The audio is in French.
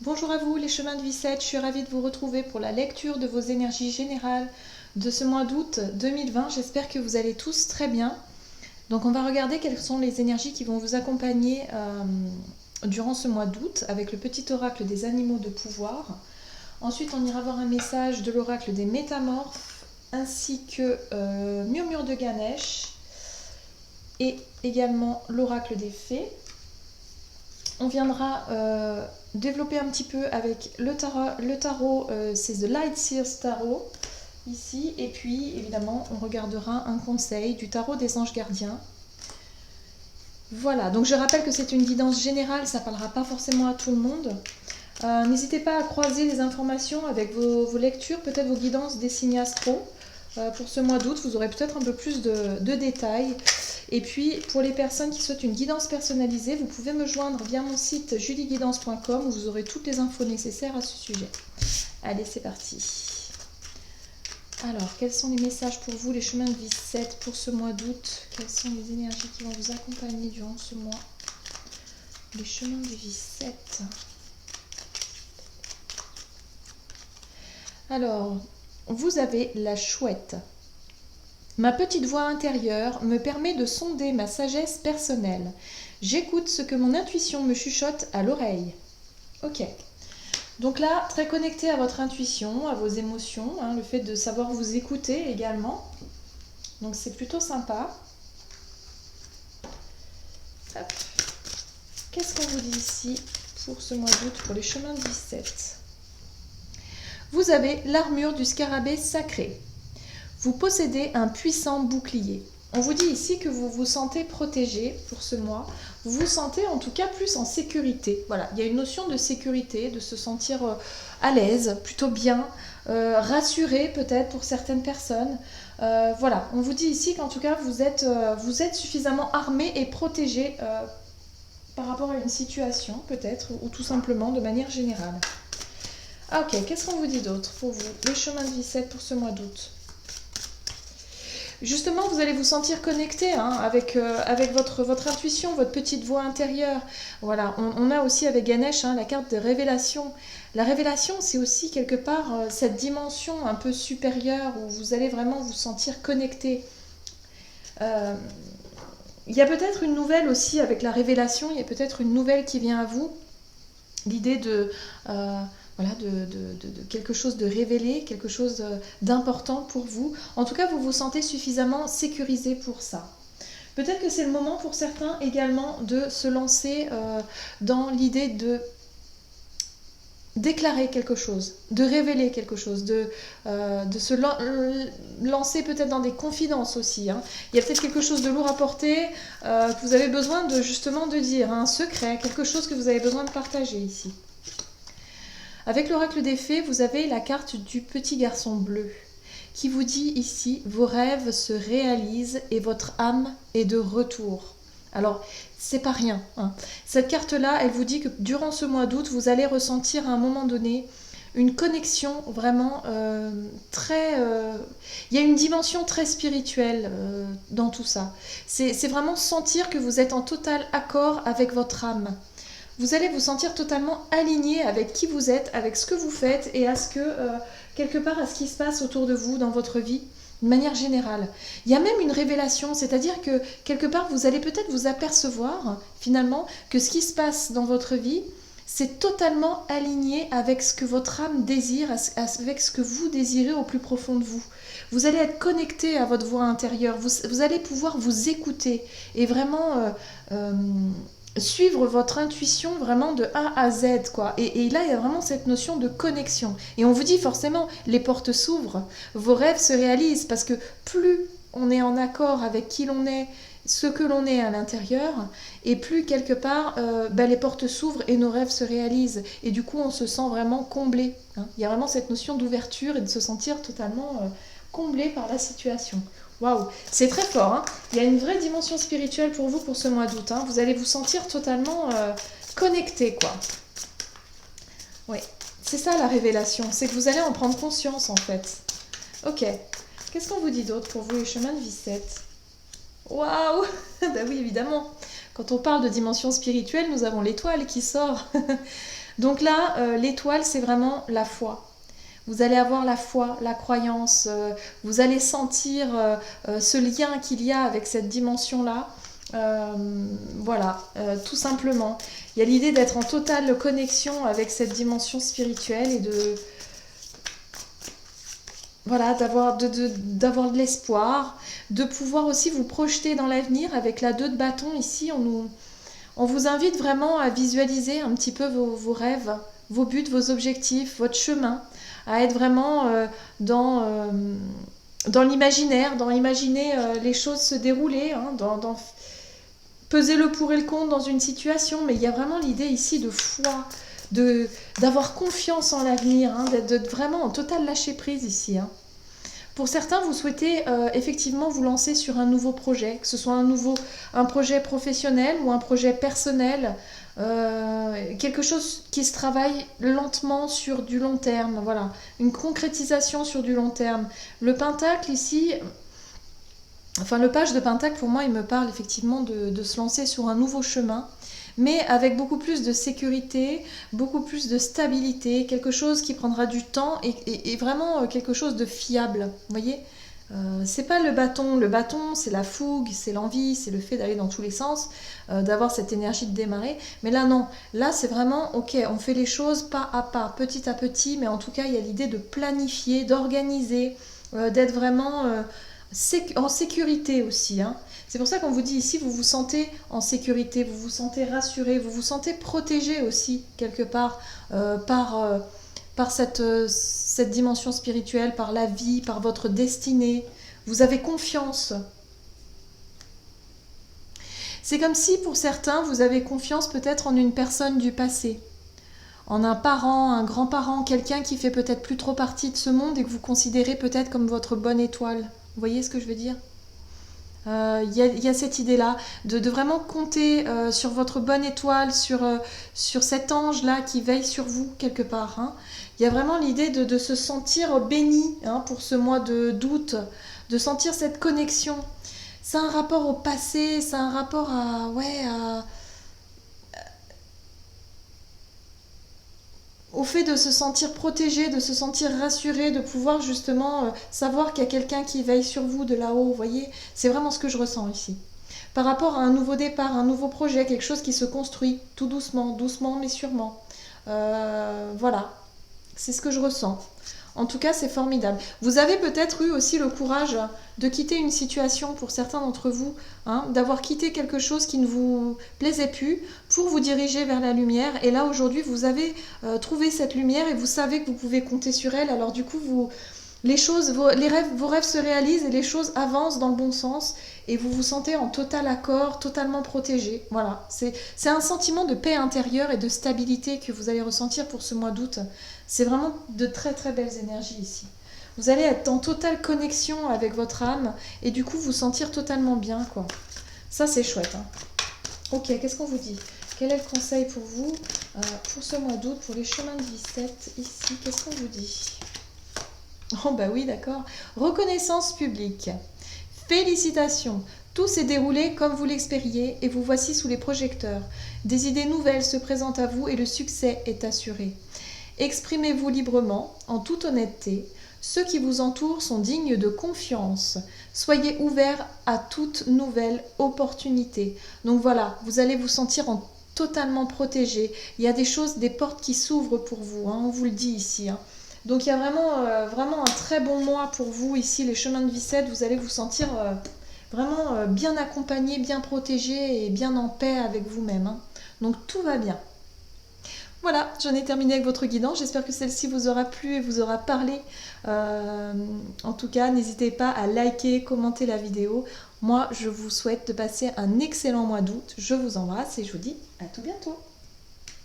Bonjour à vous les chemins de vie 7, je suis ravie de vous retrouver pour la lecture de vos énergies générales de ce mois d'août 2020. J'espère que vous allez tous très bien. Donc on va regarder quelles sont les énergies qui vont vous accompagner durant ce mois d'août avec le petit oracle des animaux de pouvoir. Ensuite on ira voir un message de l'oracle des métamorphes ainsi que Murmure de Ganesh et également l'oracle des fées. On viendra développer un petit peu avec le tarot, c'est The Light Seers Tarot ici, et puis évidemment on regardera un conseil du tarot des anges gardiens. Voilà, donc je rappelle que c'est une guidance générale, ça ne parlera pas forcément à tout le monde. N'hésitez pas à croiser les informations avec vos lectures, peut-être vos guidances des signes astro. Pour ce mois d'août, vous aurez peut-être un peu plus de détails. Et puis, pour les personnes qui souhaitent une guidance personnalisée, vous pouvez me joindre via mon site julieguidance.com où vous aurez toutes les infos nécessaires à ce sujet. Allez, c'est parti. Alors, quels sont les messages pour vous, les chemins de vie 7 pour ce mois d'août? Quelles sont les énergies qui vont vous accompagner durant ce mois? Les chemins de vie 7. Alors, vous avez la chouette. Ma petite voix intérieure me permet de sonder ma sagesse personnelle. J'écoute ce que mon intuition me chuchote à l'oreille. Ok. Donc là, très connecté à votre intuition, à vos émotions, hein, le fait de savoir vous écouter également. Donc c'est plutôt sympa. Hop. Qu'est-ce qu'on vous dit ici pour ce mois d'août, pour les chemins de 17? Vous avez l'armure du scarabée sacré. Vous possédez un puissant bouclier. On vous dit ici que vous vous sentez protégé pour ce mois. Vous vous sentez en tout cas plus en sécurité. Voilà, il y a une notion de sécurité, de se sentir à l'aise, plutôt bien, rassuré peut-être pour certaines personnes. Voilà, on vous dit ici qu'en tout cas vous êtes suffisamment armé et protégé par rapport à une situation peut-être, ou tout simplement de manière générale. Ah, ok, qu'est-ce qu'on vous dit d'autre pour vous, les chemins de vie 7 pour ce mois d'août? Justement, vous allez vous sentir connecté hein, avec votre intuition, votre petite voix intérieure. Voilà, on a aussi avec Ganesh la carte de révélation. La révélation, c'est aussi quelque part cette dimension un peu supérieure où vous allez vraiment vous sentir connecté. Il y a peut-être une nouvelle aussi avec la révélation, il y a peut-être une nouvelle qui vient à vous. L'idée de quelque chose de révélé, quelque chose d'important pour vous. En tout cas, vous vous sentez suffisamment sécurisé pour ça. Peut-être que c'est le moment pour certains également de se lancer dans l'idée de déclarer quelque chose, de révéler quelque chose, de se lancer peut-être dans des confidences aussi. Hein. Il y a peut-être quelque chose de lourd à porter que vous avez besoin justement de dire, un secret, quelque chose que vous avez besoin de partager ici. Avec l'oracle des fées, vous avez la carte du petit garçon bleu qui vous dit ici, vos rêves se réalisent et votre âme est de retour. Alors, c'est pas rien. Hein. Cette carte-là, elle vous dit que durant ce mois d'août, vous allez ressentir à un moment donné une connexion vraiment très... Il y a une dimension très spirituelle dans tout ça. C'est vraiment sentir que vous êtes en total accord avec votre âme. Vous allez vous sentir totalement aligné avec qui vous êtes, avec ce que vous faites et à ce que, quelque part, à ce qui se passe autour de vous dans votre vie, de manière générale. Il y a même une révélation, c'est-à-dire que, quelque part, vous allez peut-être vous apercevoir, finalement, que ce qui se passe dans votre vie, c'est totalement aligné avec ce que votre âme désire, avec ce que vous désirez au plus profond de vous. Vous allez être connecté à votre voix intérieure, vous allez pouvoir vous écouter et vraiment... suivre votre intuition vraiment de A à Z quoi. Et là il y a vraiment cette notion de connexion et on vous dit forcément les portes s'ouvrent, vos rêves se réalisent parce que plus on est en accord avec qui l'on est, ce que l'on est à l'intérieur et plus quelque part les portes s'ouvrent et nos rêves se réalisent et du coup on se sent vraiment comblé hein. Il y a vraiment cette notion d'ouverture et de se sentir totalement comblé par la situation. Waouh, c'est très fort. Hein. Il y a une vraie dimension spirituelle pour vous pour ce mois d'août. Hein. Vous allez vous sentir totalement connecté, quoi. Oui, c'est ça la révélation. C'est que vous allez en prendre conscience, en fait. Ok. Qu'est-ce qu'on vous dit d'autre pour vous, les chemins de vie 7? Waouh. Ben oui, évidemment. Quand on parle de dimension spirituelle, nous avons l'étoile qui sort. Donc là, l'étoile, c'est vraiment la foi. Vous allez avoir la foi, la croyance, vous allez sentir ce lien qu'il y a avec cette dimension-là. Voilà, tout simplement. Il y a l'idée d'être en totale connexion avec cette dimension spirituelle et de... Voilà, d'avoir de l'espoir, de pouvoir aussi vous projeter dans l'avenir avec la 2 de bâton ici. On vous invite vraiment à visualiser un petit peu vos rêves, vos buts, vos objectifs, votre chemin, à être vraiment dans l'imaginaire, dans imaginer les choses se dérouler, hein, dans peser le pour et le contre dans une situation. Mais il y a vraiment l'idée ici de foi, d'avoir confiance en l'avenir, hein, d'être vraiment en total lâcher prise ici. Hein. Pour certains, vous souhaitez effectivement vous lancer sur un nouveau projet, que ce soit un projet professionnel ou un projet personnel, quelque chose qui se travaille lentement sur du long terme, voilà, une concrétisation sur du long terme. Le pentacle ici, enfin le page de pentacle pour moi il me parle effectivement de se lancer sur un nouveau chemin, mais avec beaucoup plus de sécurité, beaucoup plus de stabilité, quelque chose qui prendra du temps et vraiment quelque chose de fiable, vous voyez. C'est pas le bâton c'est la fougue, c'est l'envie, c'est le fait d'aller dans tous les sens, d'avoir cette énergie de démarrer, mais là non, là c'est vraiment ok, on fait les choses pas à pas, petit à petit, mais en tout cas il y a l'idée de planifier, d'organiser, d'être vraiment en sécurité aussi, hein. C'est pour ça qu'on vous dit ici, vous vous sentez en sécurité, vous vous sentez rassuré, vous vous sentez protégé aussi, quelque part, par cette dimension spirituelle, par la vie, par votre destinée. Vous avez confiance. C'est comme si, pour certains, vous avez confiance peut-être en une personne du passé, en un parent, un grand-parent, quelqu'un qui fait peut-être plus trop partie de ce monde et que vous considérez peut-être comme votre bonne étoile. Vous voyez ce que je veux dire ? Il y a cette idée-là de vraiment compter sur votre bonne étoile, sur cet ange-là qui veille sur vous quelque part. Hein. Il y a vraiment l'idée de se sentir béni, hein, pour ce mois d'août, de sentir cette connexion. C'est un rapport au passé, c'est un rapport au fait de se sentir protégé, de se sentir rassuré, de pouvoir justement savoir qu'il y a quelqu'un qui veille sur vous de là-haut, vous voyez, c'est vraiment ce que je ressens ici. Par rapport à un nouveau départ, un nouveau projet, quelque chose qui se construit tout doucement, doucement mais sûrement. Voilà, c'est ce que je ressens. En tout cas, c'est formidable. Vous avez peut-être eu aussi le courage de quitter une situation pour certains d'entre vous, hein, d'avoir quitté quelque chose qui ne vous plaisait plus pour vous diriger vers la lumière. Et là, aujourd'hui, vous avez trouvé cette lumière et vous savez que vous pouvez compter sur elle. Alors du coup, vos rêves se réalisent et les choses avancent dans le bon sens et vous vous sentez en total accord, totalement protégé. Voilà, c'est un sentiment de paix intérieure et de stabilité que vous allez ressentir pour ce mois d'août. C'est vraiment de très très belles énergies ici. Vous allez être en totale connexion avec votre âme et du coup vous sentir totalement bien, quoi. Ça c'est chouette, hein. Ok, qu'est-ce qu'on vous dit? Quel est le conseil pour vous pour ce mois d'août, pour les chemins de vie 7 ici? Qu'est-ce qu'on vous dit? Oh bah oui, d'accord. Reconnaissance publique. Félicitations. Tout s'est déroulé comme vous l'espériez et vous voici sous les projecteurs. Des idées nouvelles se présentent à vous et le succès est assuré. Exprimez-vous librement, en toute honnêteté. Ceux qui vous entourent sont dignes de confiance. Soyez ouverts à toute nouvelle opportunité. Donc voilà, vous allez vous sentir totalement protégé. Il y a des choses, des portes qui s'ouvrent pour vous, hein, on vous le dit ici, hein. Donc il y a vraiment un très bon mois pour vous ici, les chemins de vie 7. Vous allez vous sentir vraiment bien accompagné, bien protégé et bien en paix avec vous-même, hein. Donc tout va bien. Voilà, j'en ai terminé avec votre guidance. J'espère que celle-ci vous aura plu et vous aura parlé. En tout cas, n'hésitez pas à liker, commenter la vidéo. Moi, je vous souhaite de passer un excellent mois d'août. Je vous embrasse et je vous dis à tout bientôt.